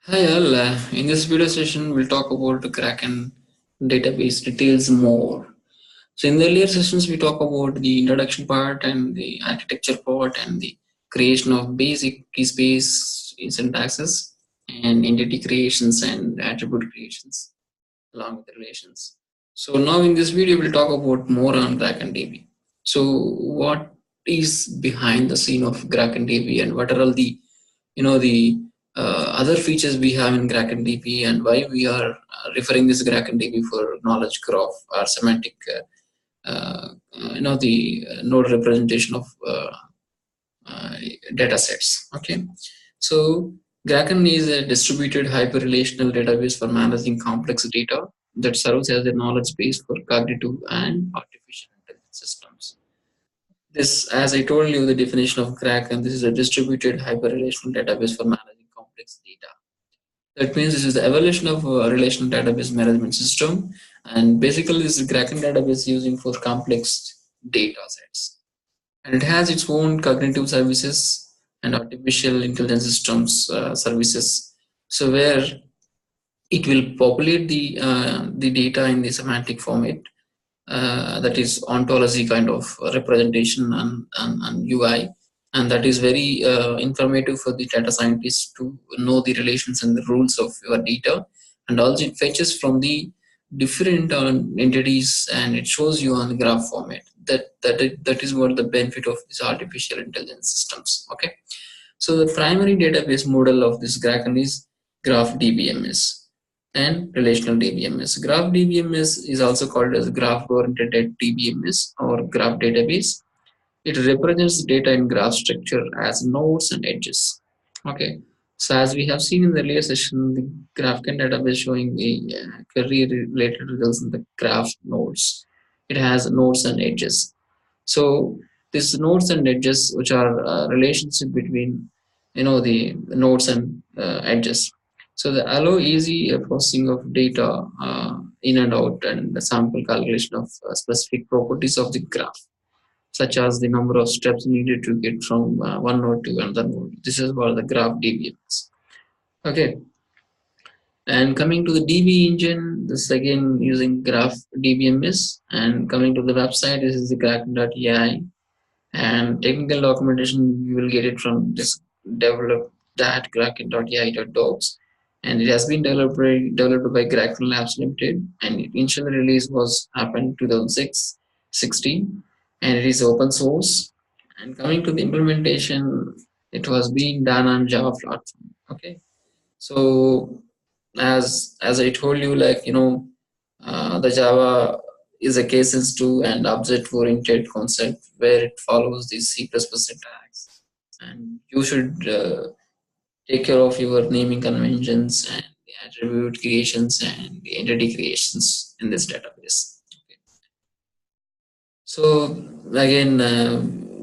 Hi all, in this video session we'll talk about the Kraken database details more. So in the earlier sessions we talk about the introduction part and the architecture part and the creation of basic key space syntaxes and entity creations and attribute creations along with the relations. So now in this video we'll talk about more on Grakn DB. So what is behind the scene of Grakn DB and what are all the the other features we have in Grakn DB and why we are referring this Grakn DB for knowledge graph or semantic the node representation of uh, data sets. Okay, so Grakn is a distributed hyperrelational database for managing complex data that serves as a knowledge base for cognitive and artificial intelligence systems. This, as I told you, the definition of Kraken, this is a distributed hyperrelational database for managing complex data. That means this is the evolution of a relational database management system, and basically this is Kraken database using for complex data sets. And it has its own cognitive services and artificial intelligence systems services. So where it will populate the data in the semantic format, that is ontology kind of representation and UI, and that is very informative for the data scientists to know the relations and the rules of your data. And also it fetches from the different entities and it shows you on the graph format. That is what the benefit of these artificial intelligence systems. Okay, so the primary database model of this Kraken is graph DBMS and relational DBMS. Graph DBMS is also called as graph-oriented DBMS or graph database. It represents data in graph structure as nodes and edges. Okay, so as we have seen in the earlier session, the GraphQL database showing the query-related results in the graph nodes. It has nodes and edges. So these nodes and edges, which are relationship between the nodes and edges. So the allow easy processing of data in and out and the sample calculation of specific properties of the graph, such as the number of steps needed to get from one node to another node. This is what the graph DBMS. Okay, and coming to the DB engine, this again using graph DBMS. And coming to the website, this is the Grakn.ai. And technical documentation, you will get it from this develop that Grakn.ai.docs. And it has been developed by Grakn Labs Limited. And initial release was happened 2016, and it is open source. And coming to the implementation, it was being done on Java platform. Okay, so as I told you, like the Java is a case sensitive and object oriented concept where it follows the C++ syntax, and you should take care of your naming conventions and the attribute creations and the entity creations in this database. Okay. So again,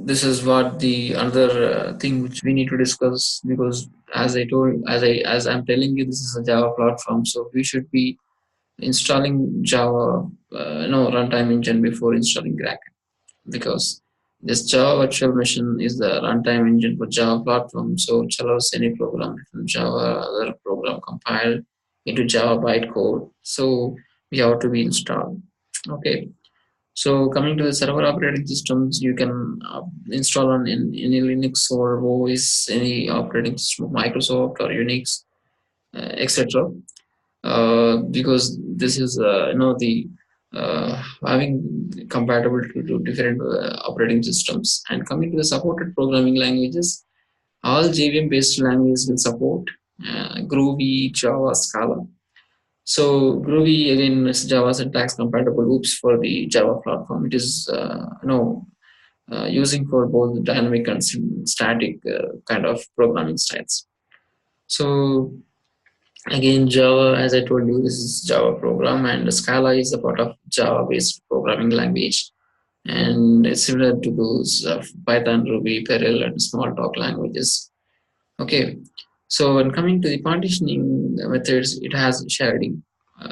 this is what the another thing which we need to discuss, because as I'm telling you, this is a Java platform, so we should be installing Java, runtime engine before installing Grakn, because this Java virtual machine is the runtime engine for Java platform, so it allows any program from Java other program compiled into Java bytecode. So we have to be installed. Okay. So coming to the server operating systems, you can install on any Linux or OS, any operating system of Microsoft or Unix, etc. Because this is the having compatible to different operating systems. And coming to the supported programming languages, all JVM based languages will support Groovy, Java, Scala. So Groovy again is Java syntax compatible loops for the Java platform. It is using for both dynamic and static kind of programming styles. So again, Java, as I told you, this is Java program, and Scala is a part of Java-based programming language, and it's similar to those of Python, Ruby, Perl, and Smalltalk languages. Okay, so when coming to the partitioning methods, it has sharding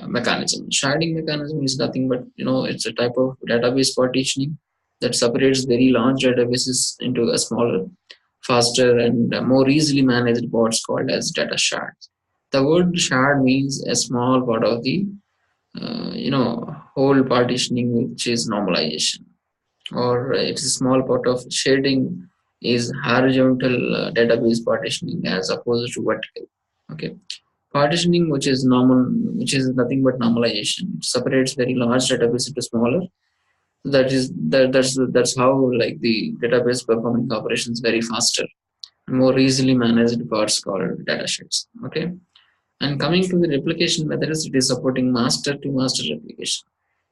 mechanism. Sharding mechanism is nothing but it's a type of database partitioning that separates very large databases into a smaller, faster, and more easily managed parts called as data shards. The word shard means a small part of the whole partitioning, which is normalization, or it's a small part of shading is horizontal database partitioning as opposed to vertical. Okay, partitioning, which is nothing but normalization. It separates very large database into smaller. That's how like the database performing operations very faster, more easily managed parts called datasets. Okay, and coming to the replication methods, it is supporting master to master replication.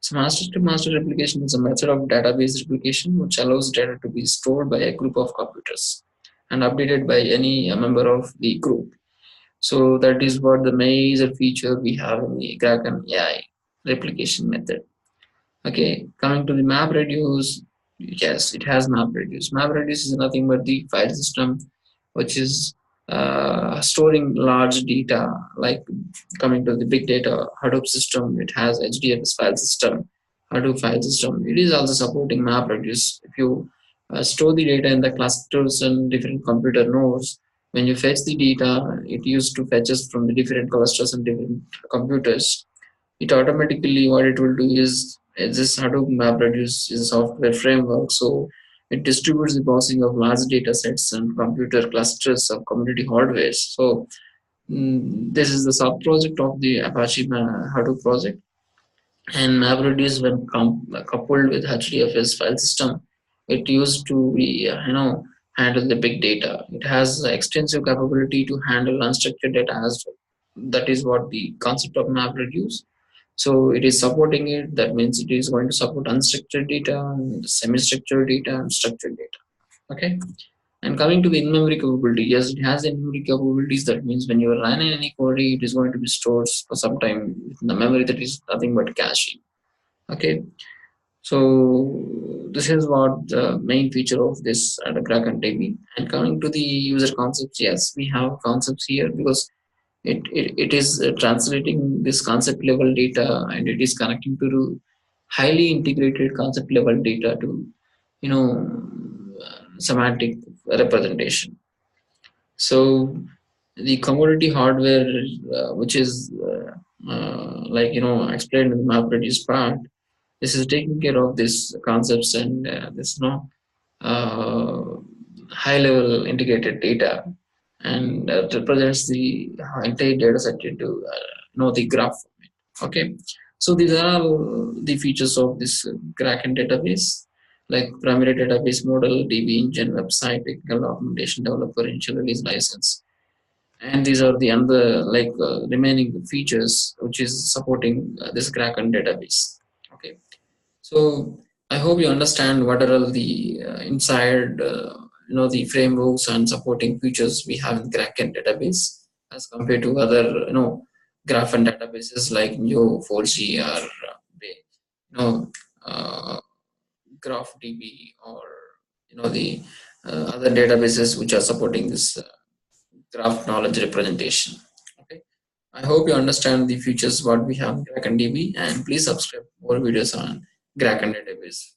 So master to master replication is a method of database replication which allows data to be stored by a group of computers and updated by any member of the group. So that is what the major feature we have in the Grakn AI replication method. Okay, coming to the map reduce, yes, it has map reduce. Map reduce is nothing but the file system which is storing large data. Like coming to the big data Hadoop system, it has HDFS file system, Hadoop file system. It is also supporting map reduce. If you store the data in the clusters and different computer nodes, when you fetch the data, it used to fetches from the different clusters and different computers. It automatically, what it will do is this Hadoop MapReduce is a software framework, so it distributes the processing of large data sets and computer clusters of community hardware. So this is the sub project of the Apache Hadoop project. And MapReduce, when coupled with HDFS file system, it used to be handle the big data. It has extensive capability to handle unstructured data as well. That is what the concept of MapReduce. So it is supporting it. That means it is going to support unstructured data, and semi-structured data, and structured data. Okay. And coming to the in-memory capability, yes, it has in-memory capabilities. That means when you are running any query, it is going to be stored for some time in the memory that is nothing but cache. Okay. So this is what the main feature of this Grakn DB. And coming to the user concepts, yes, we have concepts here because it is translating this concept level data, and it is connecting to highly integrated concept level data to semantic representation. So the commodity hardware, which is explained in the map reduce part, this is taking care of these concepts and this uh, high level integrated data, and represents the entire data set into the graph format. Okay, so these are all the features of this Grakn database, like primary database model, DB engine, website, technical documentation, developer, initial release license, and these are the other remaining features which is supporting this Grakn database. Okay, so I hope you understand what are all the inside, the frameworks and supporting features we have in Grakn database as compared to other, graph and databases like Neo4j or, uh, Graph DB, or, the other databases which are supporting this graph knowledge representation. Okay. I hope you understand the features what we have in Grakn DB, and please subscribe more videos on Grakn database.